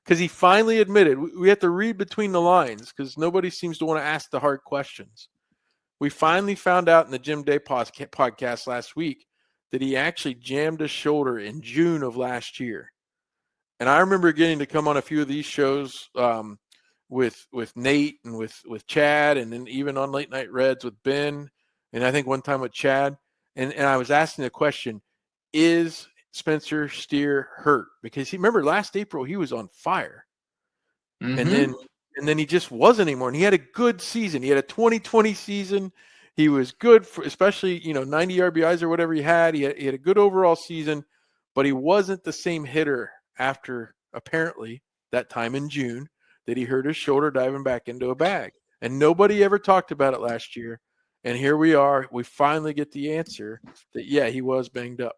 because he finally admitted. We have to read between the lines because nobody seems to want to ask the hard questions. We finally found out in the Jim Day podcast last week that he actually jammed his shoulder in June of last year. And I remember getting to come on a few of these shows with Nate and with Chad, and then even on Late Night Reds with Ben, and I think one time with Chad. And I was asking the question, is Spencer Steer hurt? Because he remember last April he was on fire. Mm-hmm. And then he just wasn't anymore. And he had a good season. He had a 2020 season. He was good for, especially 90 RBIs or whatever he had. He had a good overall season, but he wasn't the same hitter after apparently that time in June that he hurt his shoulder diving back into a bag. And nobody ever talked about it last year. And here we are. We finally get the answer that, yeah, he was banged up.